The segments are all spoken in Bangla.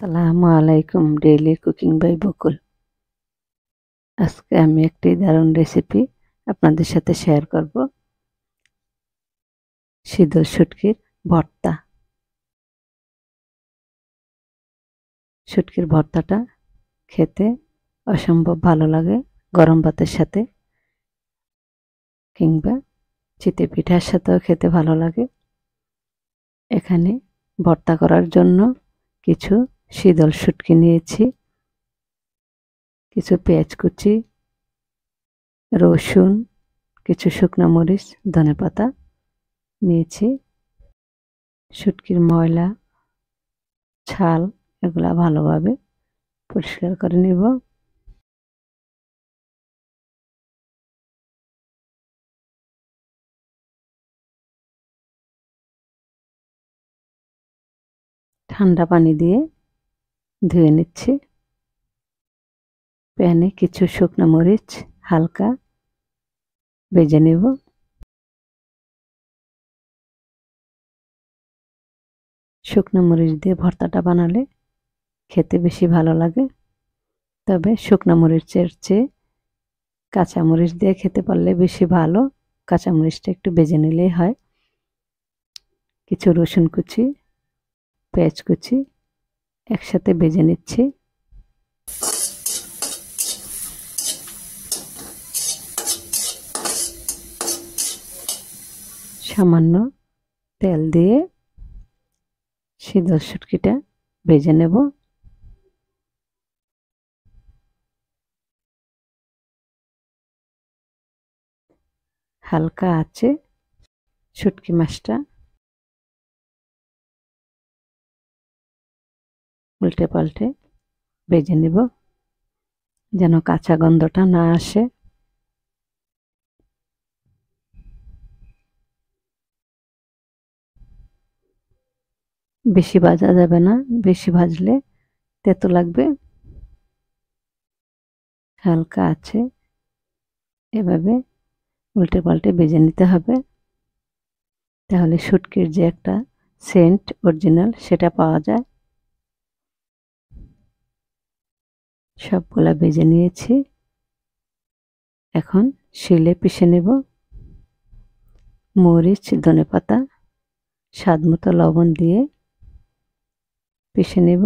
আসসালামু আলাইকুম ডেইলি কুকিং বাই বকুল। আজকে আমি একটি দারুণ রেসিপি আপনাদের সাথে শেয়ার করব। শীতল শুটকির ভর্তা। শুটকির ভর্তাটা খেতে অসম্ভব ভালো লাগে গরম ভাতের সাথে, কিংবা চিতই পিঠার সাথেও খেতে ভালো লাগে। এখানে ভর্তা করার জন্য কিছু শীতল শুটকি নিয়েছি, কিছু পেঁয়াজ কুচি, রসুন, কিছু শুকনো মরিচ, ধনেপাতা নিয়েছি। শুটকির ময়লা, ছাল এগুলা ভালোভাবে পরিষ্কার করে নেব। ঠান্ডা পানি দিয়ে ধুয়ে নিচ্ছি। প্যানে কিছু শুকনো মরিচ হালকা ভেজে নেব। শুকনো মরিচ দিয়ে ভর্তাটা বানালে খেতে বেশি ভালো লাগে, তবে শুকনো মরিচের চেয়ে কাঁচা মরিচ দিয়ে খেতে পারলে বেশি ভালো। কাঁচা মরিচটা একটু ভেজে নিলেই হয়। কিছু রসুন কুচি, পেঁয়াজ কুচি একসাথে ভেজে নিচ্ছি। সামান্য তেল দিয়ে শীতল শুটকিটা ভেজে নেব। হালকা আঁচে শুটকি মাছটা উল্টে পাল্টে ভেজে নেব, যেন কাঁচা গন্ধটা না আসে। বেশি ভাজা যাবে না, বেশি ভাজলে তেতো লাগবে। হালকা আছে এভাবে উল্টে পাল্টে ভেজে নিতে হবে, তাহলে শুটকির যে একটা সেন্ট অরিজিনাল সেটা পাওয়া যায়। সবগুলা ভেজে নিয়েছি, এখন শিলে পিষে নেব। মরিচ, ধনেপাতা, স্বাদ মতো লবণ দিয়ে পিষে নেব।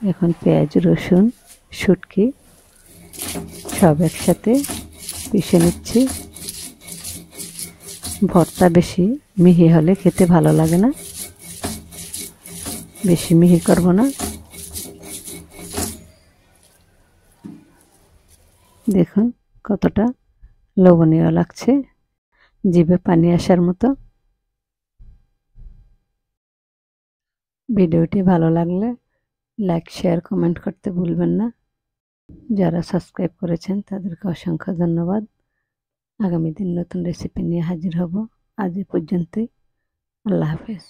এখন পেঁয়াজ, রসুন, শুটকি সব একসাথে পিষে নিচ্ছি। ভর্তা বেশি মিহি হলে খেতে ভালো লাগে না, বেশি মিহি করব না। দেখুন কতটা লোভনীয় লাগছে, জিভে পানি আসার মতো। ভিডিওটি ভালো লাগলে লাইক, শেয়ার, কমেন্ট করতে ভুলবেন না। যারা সাবস্ক্রাইব করেছেন তাদেরকে অসংখ্য ধন্যবাদ। আগামী দিন নতুন রেসিপি নিয়ে হাজির হব। আজ এ পর্যন্তই। আল্লাহ হাফেজ।